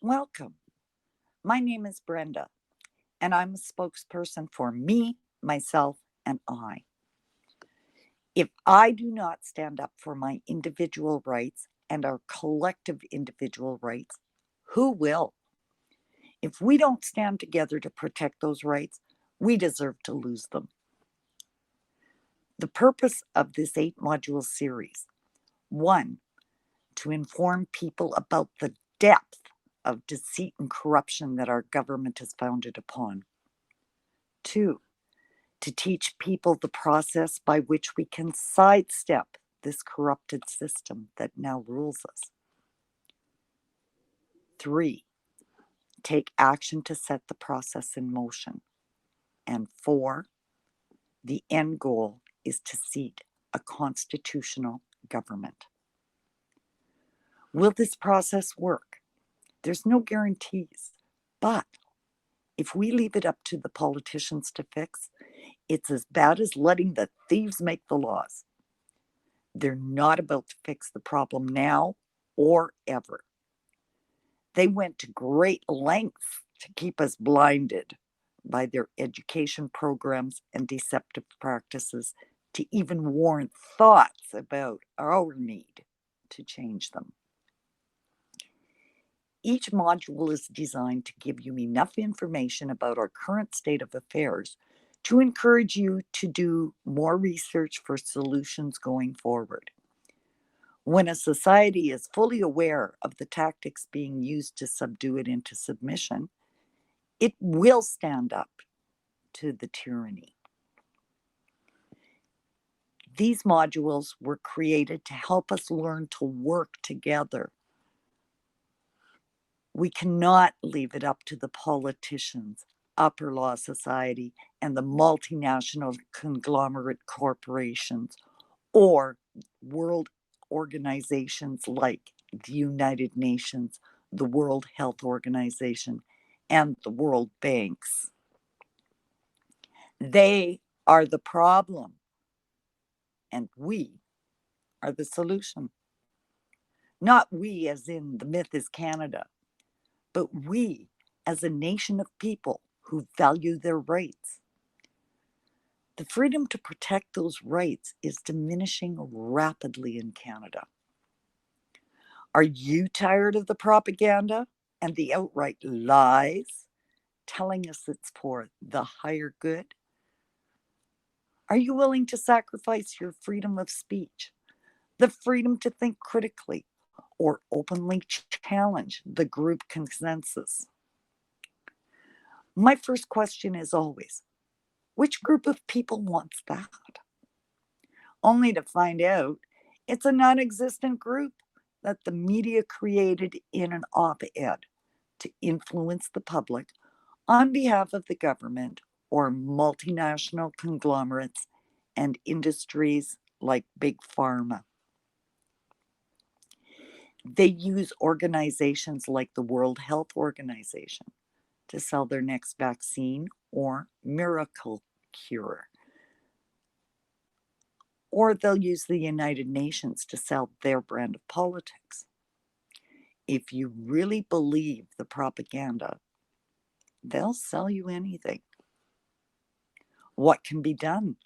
Welcome. My name is Brenda, and I'm a spokesperson for me, myself, and I. If I do not stand up for my individual rights and our collective individual rights, who will? If we don't stand together to protect those rights, we deserve to lose them. The purpose of this 8 module series: one, to inform people about the depth of deceit and corruption that our government is founded upon. Two, to teach people the process by which we can sidestep this corrupted system that now rules us. Three, take action to set the process in motion. And four, the end goal is to seat a constitutional government. Will this process work? There's no guarantees, but if we leave it up to the politicians to fix, it's as bad as letting the thieves make the laws. They're not about to fix the problem now or ever. They went to great lengths to keep us blinded by their education programs and deceptive practices to even warrant thoughts about our need to change them. Each module is designed to give you enough information about our current state of affairs to encourage you to do more research for solutions going forward. When a society is fully aware of the tactics being used to subdue it into submission, it will stand up to the tyranny. These modules were created to help us learn to work together. We cannot leave it up to the politicians, upper law society, and the multinational conglomerate corporations or world organizations like the United Nations, the World Health Organization, and the World Banks. They are the problem, and we are the solution. Not we as in the myth is Canada, but we as a nation of people who value their rights. The freedom to protect those rights is diminishing rapidly in Canada. Are you tired of the propaganda and the outright lies telling us it's for the higher good? Are you willing to sacrifice your freedom of speech, the freedom to think critically, or openly challenge the group consensus? My first question is always, which group of people wants that? Only to find out it's a non existent group that the media created in an op ed to influence the public on behalf of the government or multinational conglomerates and industries like Big Pharma. They use organizations like the World Health Organization to sell their next vaccine or miracle cure. Or they'll use the United Nations to sell their brand of politics. If you really believe the propaganda, they'll sell you anything. What can be done?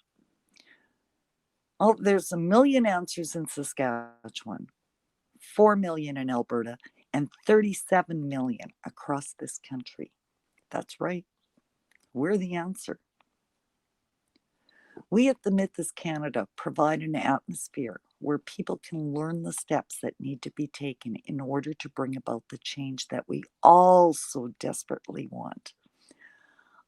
Oh, there's 1 million answers in Saskatchewan, 4 million in Alberta, and 37 million across this country. That's right, we're the answer. We at the Myth is Canada provide an atmosphere where people can learn the steps that need to be taken in order to bring about the change that we all so desperately want.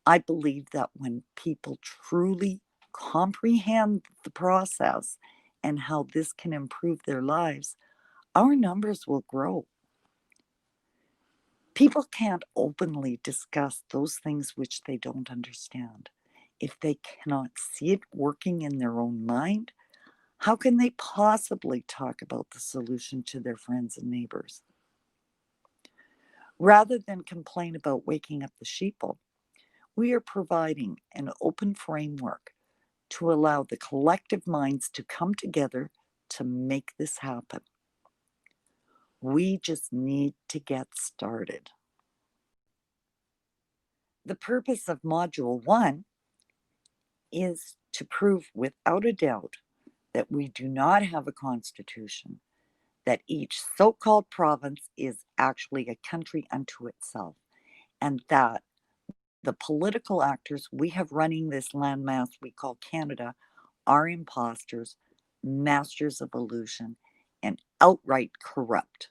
I believe that when people truly comprehend the process and how this can improve their lives, our numbers will grow. People can't openly discuss those things which they don't understand. If they cannot see it working in their own mind, how can they possibly talk about the solution to their friends and neighbors? Rather than complain about waking up the sheeple, we are providing an open framework to allow the collective minds to come together to make this happen. We just need to get started. The purpose of Module 1 is to prove without a doubt that we do not have a constitution, that each so-called province is actually a country unto itself, and that the political actors we have running this landmass we call Canada are imposters, masters of illusion, and outright corrupt.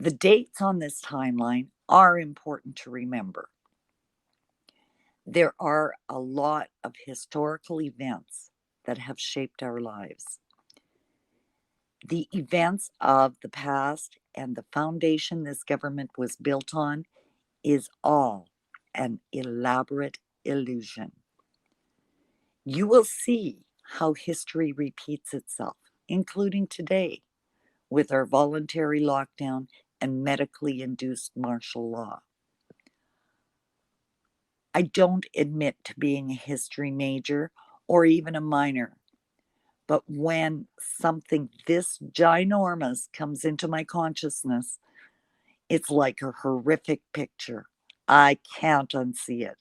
The dates on this timeline are important to remember. There are a lot of historical events that have shaped our lives. The events of the past and the foundation this government was built on is all an elaborate illusion. You will see how history repeats itself, including today, with our voluntary lockdown and medically induced martial law. I don't admit to being a history major or even a minor, but when something this ginormous comes into my consciousness, it's like a horrific picture. I can't unsee it.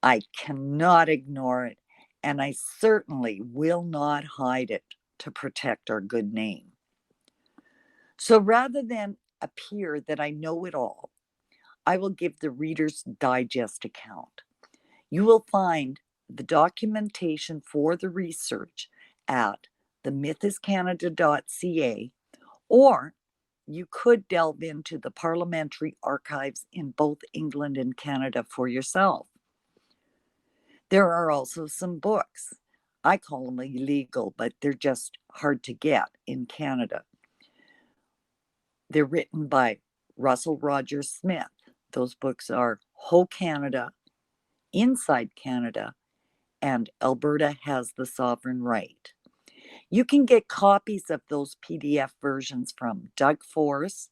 I cannot ignore it, and I certainly will not hide it to protect our good name. So rather than appear that I know it all, I will give the Reader's Digest account. You will find the documentation for the research at themythiscanada.ca, or you could delve into the parliamentary archives in both England and Canada for yourself. There are also some books. I call them illegal, but they're just hard to get in Canada. They're written by Russell Rogers Smith. Those books are Ho Canada, Inside Canada, and Alberta Has the Sovereign Right. You can get copies of those PDF versions from Doug Force,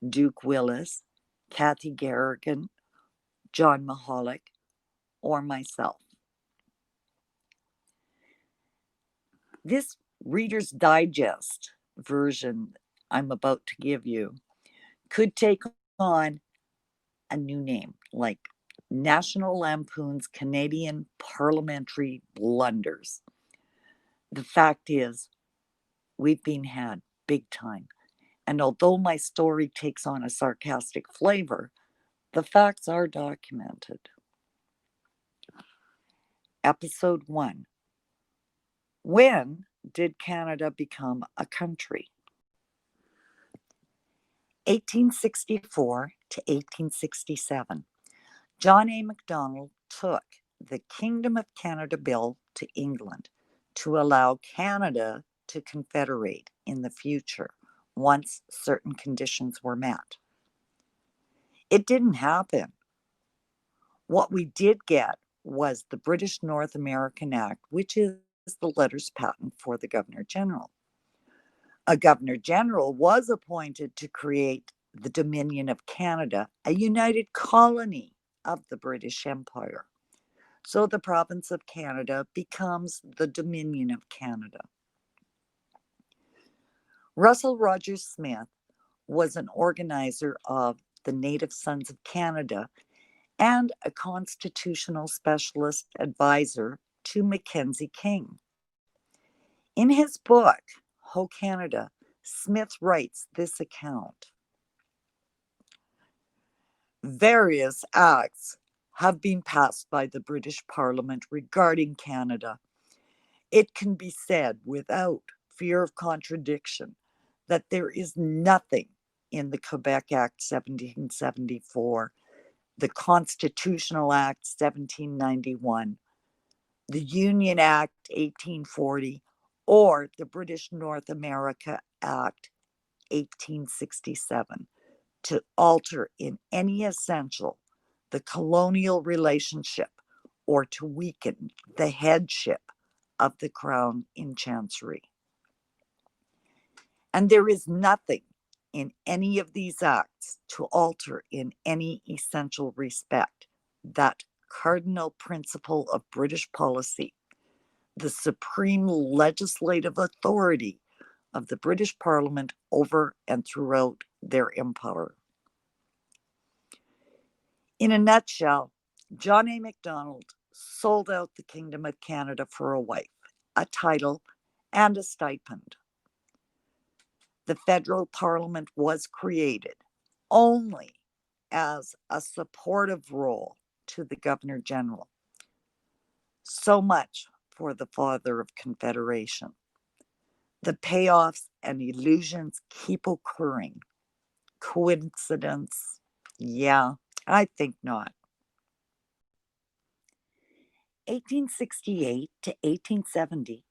Duke Willis, Kathy Garrigan, John Mahalik, or myself. This Reader's Digest version I'm about to give you could take on a new name, like National Lampoon's Canadian Parliamentary Blunders. The fact is, we've been had big time. And although my story takes on a sarcastic flavor, the facts are documented. Episode 1. When did Canada become a country? 1864 to 1867. John A. Macdonald took the Kingdom of Canada Bill to England to allow Canada to confederate in the future once certain conditions were met. It didn't happen. What we did get was the British North American Act, which is the letters patent for the Governor General. A Governor General was appointed to create the Dominion of Canada, a united colony of the British Empire. So the province of Canada becomes the Dominion of Canada. Russell Rogers Smith was an organizer of the Native Sons of Canada and a constitutional specialist advisor to Mackenzie King. In his book, Ho Canada, Smith writes this account. Various acts have been passed by the British Parliament regarding Canada. It can be said without fear of contradiction that there is nothing in the Quebec Act 1774, the Constitutional Act 1791, the Union Act 1840, or the British North America Act 1867 to alter in any essential the colonial relationship or to weaken the headship of the Crown in Chancery. And there is nothing in any of these acts to alter in any essential respect that cardinal principle of British policy, the supreme legislative authority of the British Parliament over and throughout their empire. In a nutshell, John A. Macdonald sold out the Kingdom of Canada for a wife, a title, and a stipend. The federal parliament was created only as a supportive role to the Governor General. So much for the father of Confederation. The payoffs and illusions keep occurring. Coincidence? Yeah, I think not. 1868 to 1870,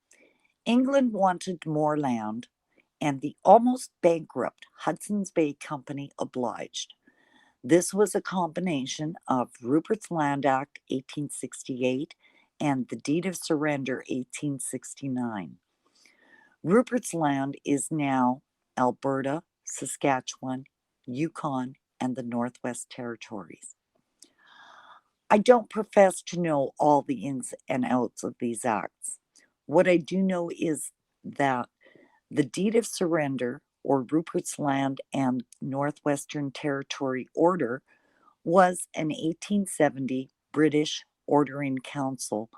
England wanted more land, and the almost bankrupt Hudson's Bay Company obliged. This was a combination of Rupert's Land Act 1868 and the Deed of Surrender 1869. Rupert's Land is now Alberta, Saskatchewan, Yukon, and the Northwest Territories. I don't profess to know all the ins and outs of these acts. What I do know is that the Deed of Surrender, or Rupert's Land and Northwestern Territory Order, was an 1870 British Order in Council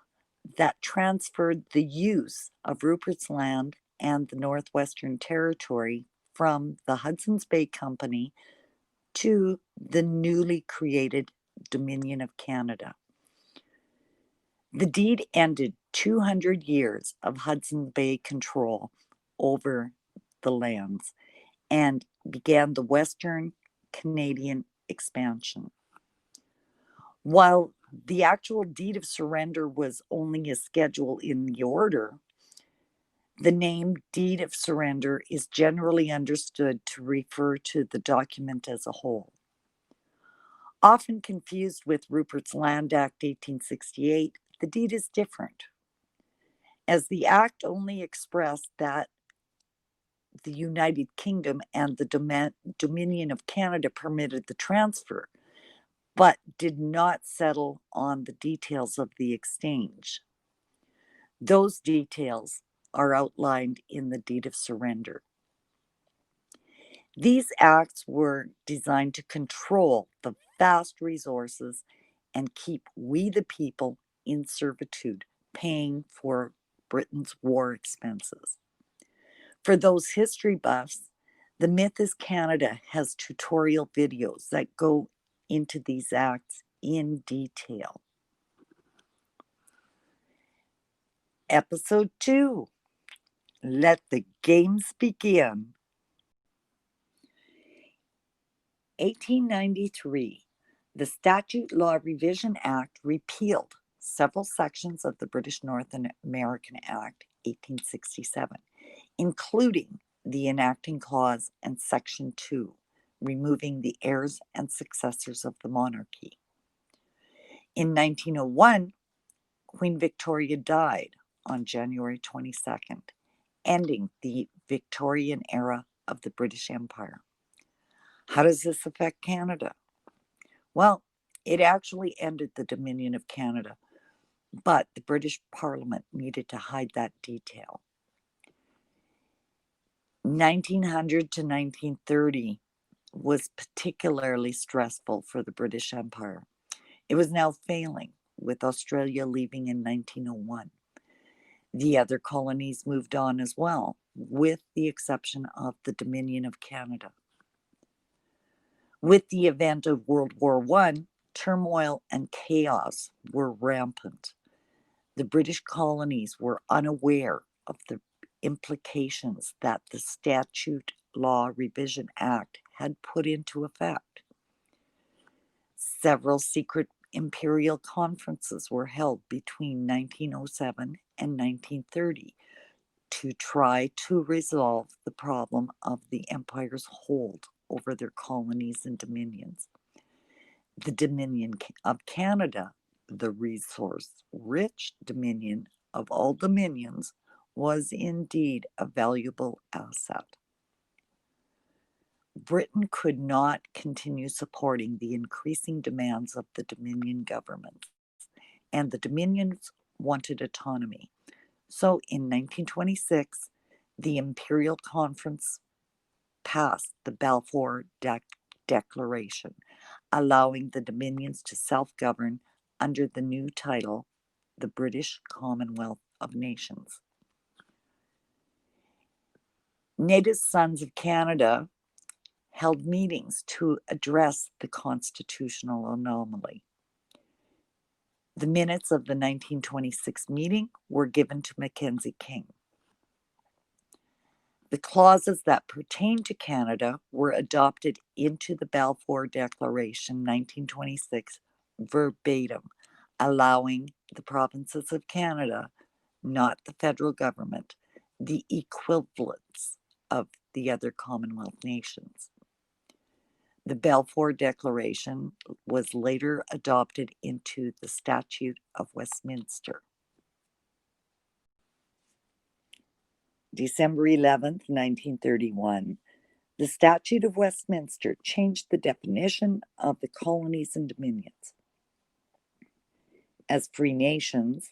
that transferred the use of Rupert's Land and the Northwestern Territory from the Hudson's Bay Company to the newly created Dominion of Canada. The deed ended 200 years of Hudson's Bay control over the lands and began the Western Canadian expansion. While the actual Deed of Surrender was only a schedule in the order, the name Deed of Surrender is generally understood to refer to the document as a whole. Often confused with Rupert's Land Act 1868, the deed is different, as the act only expressed that the United Kingdom and the Dominion of Canada permitted the transfer, but did not settle on the details of the exchange. Those details are outlined in the Deed of Surrender. These acts were designed to control the vast resources and keep we the people in servitude, paying for Britain's war expenses. For those history buffs, the Myth is Canada has tutorial videos that go into these acts in detail. Episode 2. Let the games begin. 1893, the Statute Law Revision Act repealed several sections of the British North American Act 1867, including the enacting clause and Section 2, removing the heirs and successors of the monarchy. In 1901, Queen Victoria died on January 22nd, ending the Victorian era of the British Empire. How does this affect Canada? Well, it actually ended the Dominion of Canada, but the British Parliament needed to hide that detail. 1900 to 1930 was particularly stressful for the British Empire. It was now failing, with Australia leaving in 1901. The other colonies moved on as well, with the exception of the Dominion of Canada. With the event of World War I, turmoil and chaos were rampant. The British colonies were unaware of the implications that the Statute Law Revision Act had put into effect. Several secret imperial conferences were held between 1907 and 1930 to try to resolve the problem of the empire's hold over their colonies and dominions. The Dominion of Canada, the resource-rich dominion of all dominions, was indeed a valuable asset. Britain could not continue supporting the increasing demands of the Dominion governments, and the Dominions wanted autonomy. So in 1926, the Imperial Conference passed the Balfour Declaration, allowing the Dominions to self-govern under the new title, the British Commonwealth of Nations. Native Sons of Canada held meetings to address the constitutional anomaly. The minutes of the 1926 meeting were given to Mackenzie King. The clauses that pertain to Canada were adopted into the Balfour Declaration 1926 verbatim, allowing the provinces of Canada, not the federal government, the equivalence of the other Commonwealth nations. The Balfour Declaration was later adopted into the Statute of Westminster. December 11th, 1931, the Statute of Westminster changed the definition of the colonies and dominions. As free nations,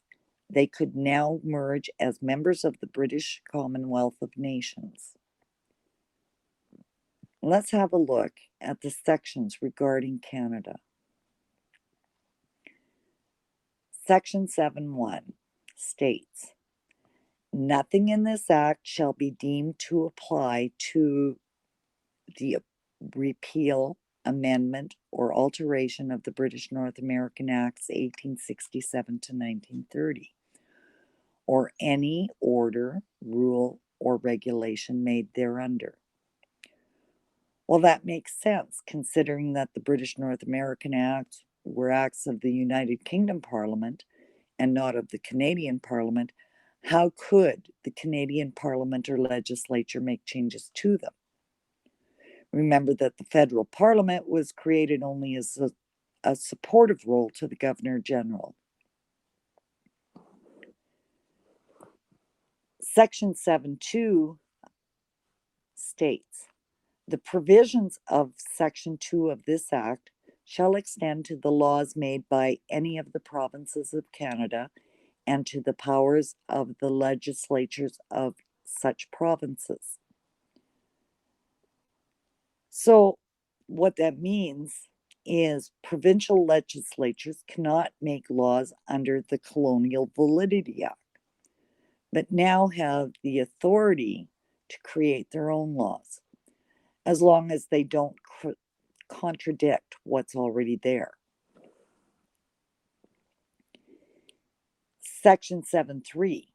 they could now merge as members of the British Commonwealth of Nations. Let's have a look at the sections regarding Canada. Section 7.1 states, nothing in this act shall be deemed to apply to the repeal, amendment, or alteration of the British North American Acts 1867 to 1930, or any order, rule, or regulation made thereunder. Well, that makes sense, considering that the British North American Acts were acts of the United Kingdom Parliament and not of the Canadian Parliament. How could the Canadian Parliament or legislature make changes to them? Remember that the federal parliament was created only as a supportive role to the Governor General. Section 7.2 states, the provisions of Section 2 of this Act shall extend to the laws made by any of the provinces of Canada and to the powers of the legislatures of such provinces. So what that means is provincial legislatures cannot make laws under the Colonial Validity Act, but now have the authority to create their own laws, as long as they don't contradict what's already there. Section 7.3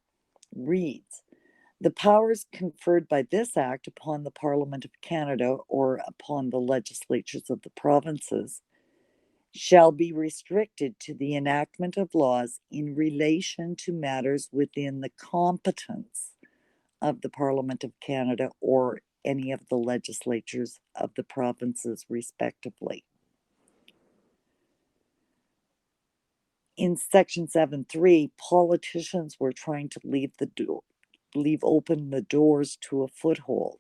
reads, the powers conferred by this Act upon the Parliament of Canada or upon the legislatures of the provinces shall be restricted to the enactment of laws in relation to matters within the competence of the Parliament of Canada or any of the legislatures of the provinces, respectively. In Section 7.3, politicians were trying to leave open the doors to a foothold.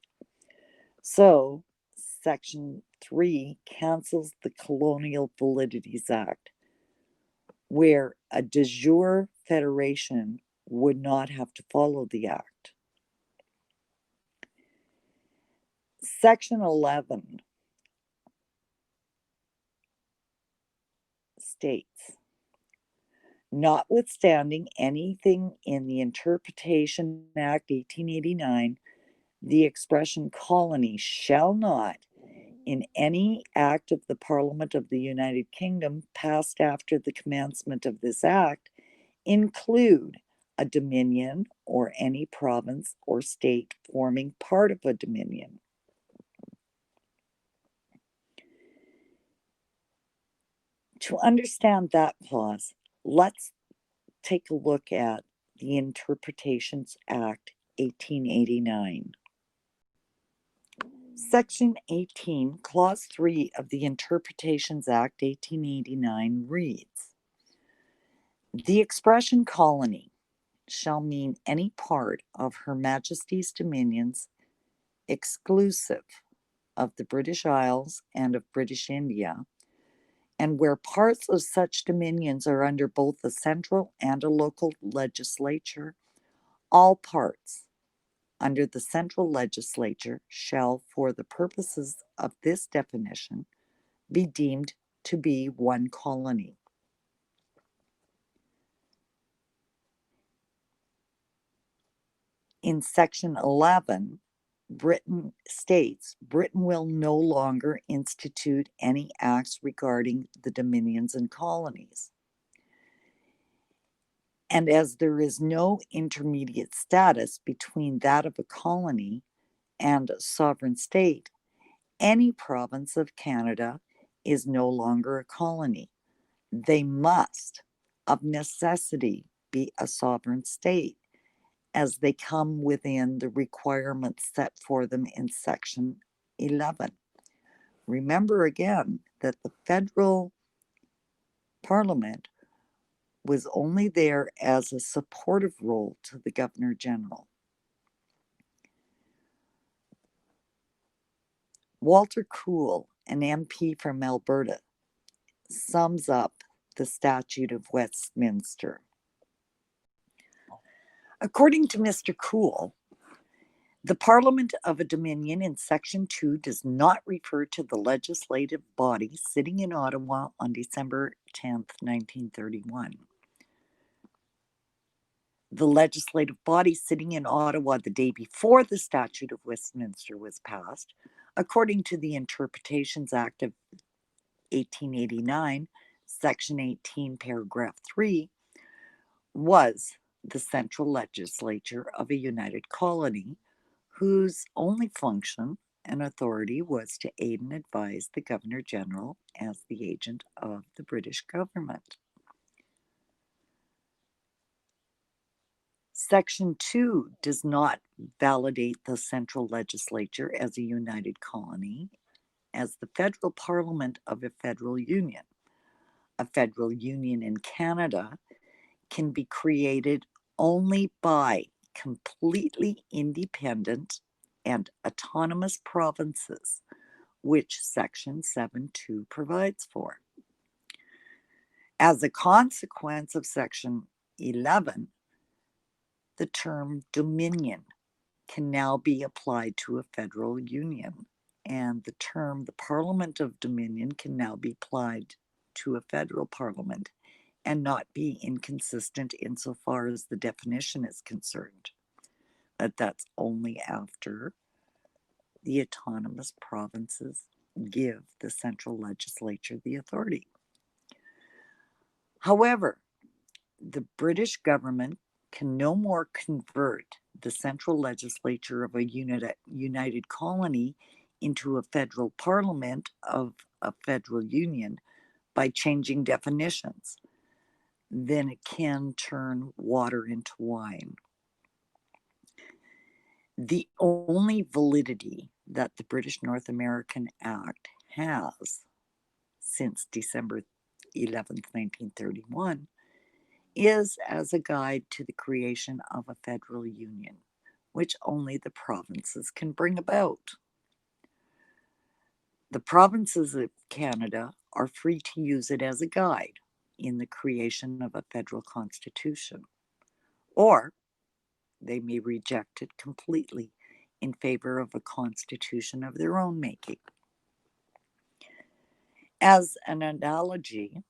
So, Section 3 cancels the Colonial Validities Act, where a de jure federation would not have to follow the Act. Section 11 states, notwithstanding anything in the Interpretation Act 1889, the expression colony shall not, in any act of the Parliament of the United Kingdom passed after the commencement of this act, include a dominion or any province or state forming part of a dominion. To understand that clause, let's take a look at the Interpretations Act 1889. Section 18, Clause 3 of the Interpretations Act 1889 reads, the expression colony shall mean any part of Her Majesty's dominions exclusive of the British Isles and of British India, and where parts of such dominions are under both a central and a local legislature, all parts under the central legislature shall, for the purposes of this definition, be deemed to be one colony. In section 11, Britain states Britain will no longer institute any acts regarding the dominions and colonies. And as there is no intermediate status between that of a colony and a sovereign state, any province of Canada is no longer a colony. They must, of necessity, be a sovereign state, as they come within the requirements set for them in section 11. Remember again that the federal parliament was only there as a supportive role to the Governor General. Walter Coole, an MP from Alberta, sums up the Statute of Westminster. According to Mr. Coole, the Parliament of a Dominion in Section 2 does not refer to the legislative body sitting in Ottawa on December 10th, 1931. The legislative body sitting in Ottawa the day before the Statute of Westminster was passed, according to the Interpretations Act of 1889, Section 18, Paragraph 3, was the central legislature of a united colony, whose only function and authority was to aid and advise the Governor General as the agent of the British government. Section 2 does not validate the central legislature as a united colony as the federal parliament of a federal union. A federal union in Canada can be created only by completely independent and autonomous provinces, which Section 7.2 provides for. As a consequence of Section 11, the term dominion can now be applied to a federal union, and the term the Parliament of Dominion can now be applied to a federal parliament and not be inconsistent insofar as the definition is concerned. But that's only after the autonomous provinces give the central legislature the authority. However, the British government can no more convert the central legislature of a united colony into a federal parliament of a federal union by changing definitions than it can turn water into wine. The only validity that the British North American Act has since December 11th, 1931, is as a guide to the creation of a federal union, which only the provinces can bring about. The provinces of Canada are free to use it as a guide in the creation of a federal constitution, or they may reject it completely in favor of a constitution of their own making. As an analogy,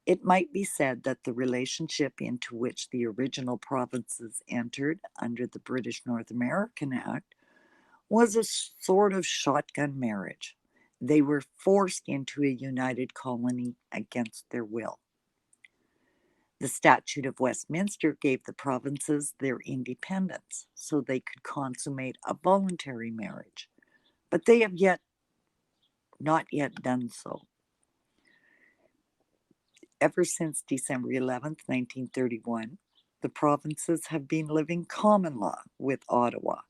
it might be said that the relationship into which the original provinces entered under the British North American Act was a sort of shotgun marriage. They were forced into a united colony against their will. The Statute of Westminster gave the provinces their independence so they could consummate a voluntary marriage, but they have not yet done so. Ever since December 11th, 1931, the provinces have been living common law with Ottawa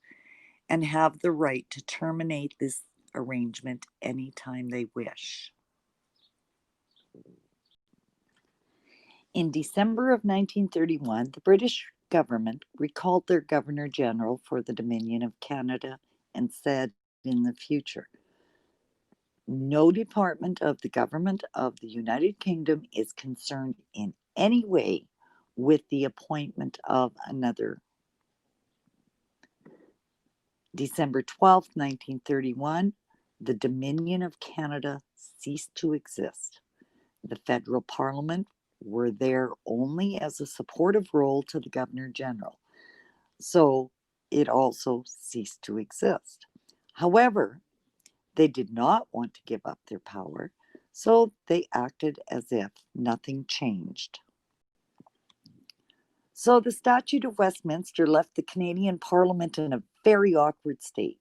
and have the right to terminate this arrangement anytime they wish. In December of 1931, the British government recalled their Governor General for the Dominion of Canada and said in the future, no department of the government of the United Kingdom is concerned in any way with the appointment of another December 12th, 1931, the Dominion of Canada ceased to exist. The federal parliament were there only as a supportive role to the Governor General, so it also ceased to exist. However, they did not want to give up their power, so they acted as if nothing changed. So the Statute of Westminster left the Canadian Parliament in a very awkward state.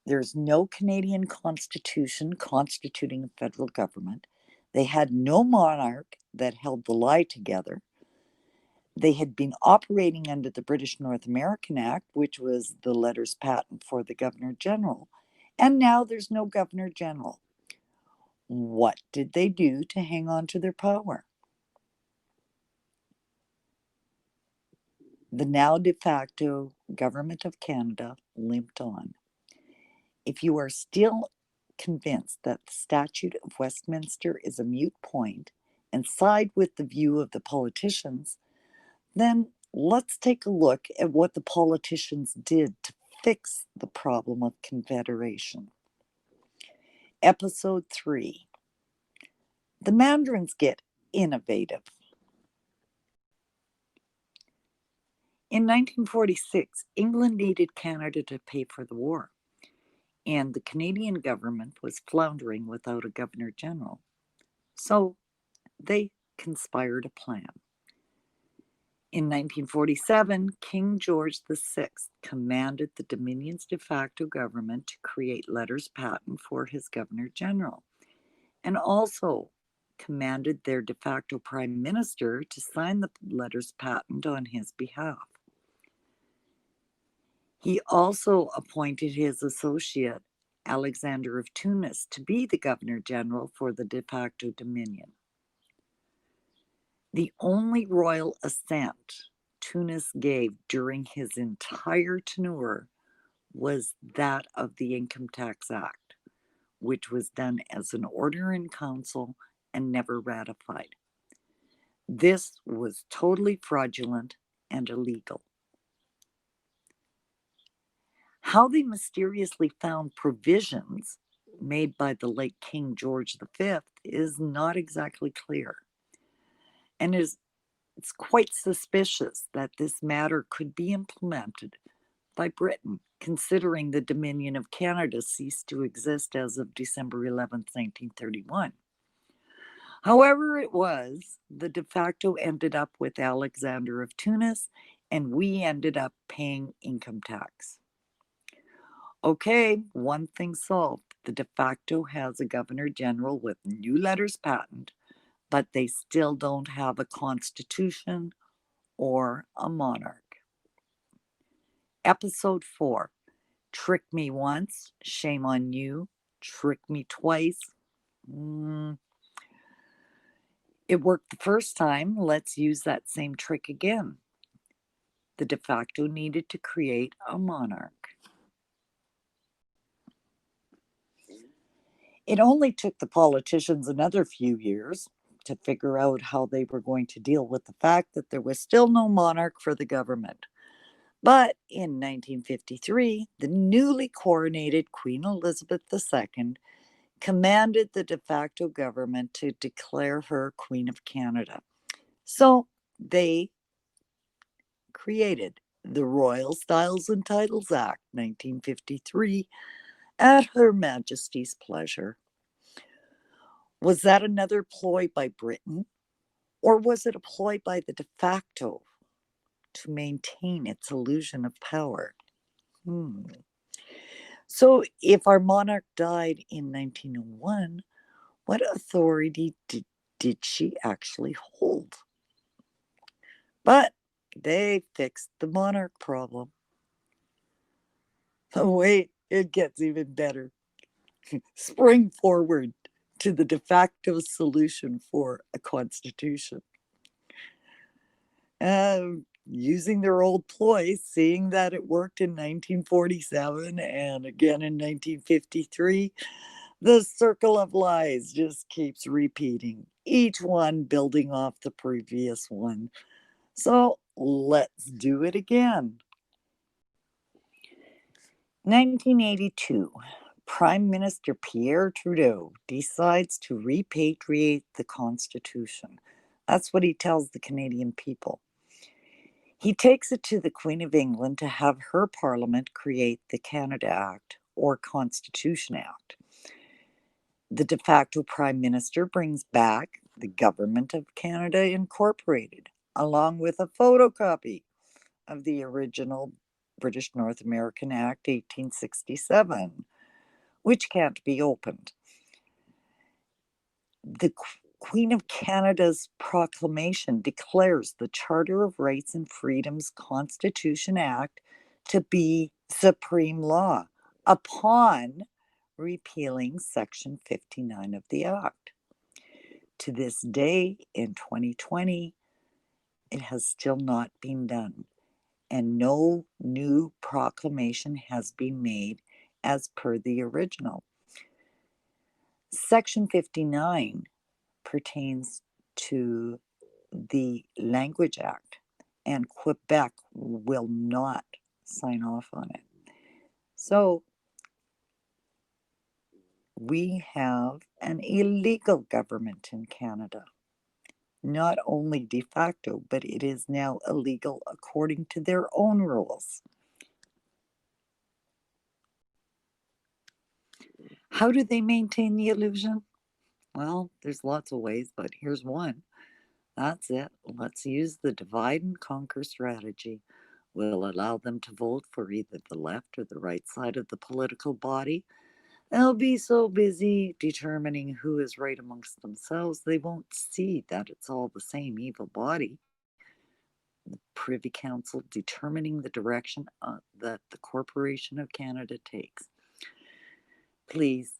There's no Canadian constitution constituting a federal government. They had no monarch that held the lie together. They had been operating under the British North American Act, which was the letters patent for the Governor General. And now there's no Governor General. What did they do to hang on to their power? The now de facto Government of Canada limped on. If you are still convinced that the Statute of Westminster is a moot point and side with the view of the politicians, then let's take a look at what the politicians did to fix the problem of Confederation. Episode 3. The Mandarins get innovative. In 1946, England needed Canada to pay for the war, and the Canadian government was floundering without a Governor General. So they conspired a plan. In 1947, King George VI commanded the Dominion's de facto government to create letters patent for his Governor General, and also commanded their de facto Prime Minister to sign the letters patent on his behalf. He also appointed his associate, Alexander of Tunis, to be the Governor General for the de facto Dominion. The only royal assent Tunis gave during his entire tenure was that of the Income Tax Act, which was done as an order in council and never ratified. This was totally fraudulent and illegal. How they mysteriously found provisions made by the late King George V is not exactly clear. And it's quite suspicious that this matter could be implemented by Britain, considering the Dominion of Canada ceased to exist as of December 11, 1931. However it was, the de facto ended up with Alexander of Tunis, and we ended up paying income tax. Okay, one thing solved. The de facto has a Governor General with new letters patent, but they still don't have a constitution or a monarch. Episode 4. Trick me once, shame on you. Trick me twice. It worked the first time. Let's use that same trick again. The de facto needed to create a monarch. It only took the politicians another few years to figure out how they were going to deal with the fact that there was still no monarch for the government. But in 1953, the newly coronated Queen Elizabeth II commanded the de facto government to declare her Queen of Canada. So they created the Royal Styles and Titles Act, 1953, at Her Majesty's pleasure. Was that another ploy by Britain, or was it a ploy by the de facto to maintain its illusion of power? So if our monarch died in 1901, what authority did she actually hold? But they fixed the monarch problem. Oh, wait, it gets even better. Spring forward to the de facto solution for a constitution. Using their old ploy, seeing that it worked in 1947 and again in 1953, the circle of lies just keeps repeating, each one building off the previous one. So let's do it again. 1982, Prime Minister Pierre Trudeau decides to repatriate the Constitution. That's what he tells the Canadian people. He takes it to the Queen of England to have her Parliament create the Canada Act or Constitution Act. The de facto Prime Minister brings back the Government of Canada Incorporated, along with a photocopy of the original British North American Act 1867, which can't be opened. The Queen of Canada's proclamation declares the Charter of Rights and Freedoms Constitution Act to be supreme law upon repealing Section 59 of the Act. To this day, in 2020, it has still not been done, and no new proclamation has been made as per the original. Section 59 pertains to the Language Act, and Quebec will not sign off on it. So we have an illegal government in Canada. Not only de facto, but it is now illegal according to their own rules. How do they maintain the illusion? Well, there's lots of ways, but here's one. That's it. Let's use the divide and conquer strategy. We'll allow them to vote for either the left or the right side of the political body. They'll be so busy determining who is right amongst themselves, they won't see that it's all the same evil body. The Privy Council determining the direction that the Corporation of Canada takes. Please,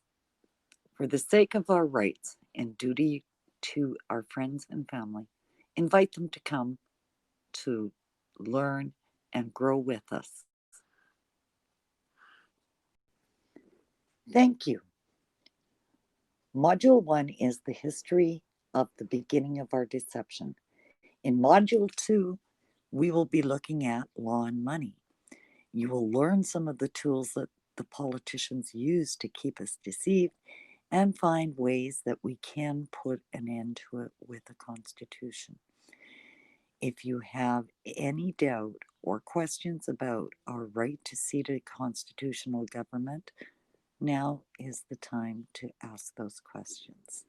for the sake of our rights and duty to our friends and family, invite them to come to learn and grow with us. Thank you. Module 1 is the history of the beginning of our deception. In Module 2, we will be looking at law and money. You will learn some of the tools that the politicians use to keep us deceived and find ways that we can put an end to it with the Constitution. If you have any doubt or questions about our right to seated constitutional government, now is the time to ask those questions.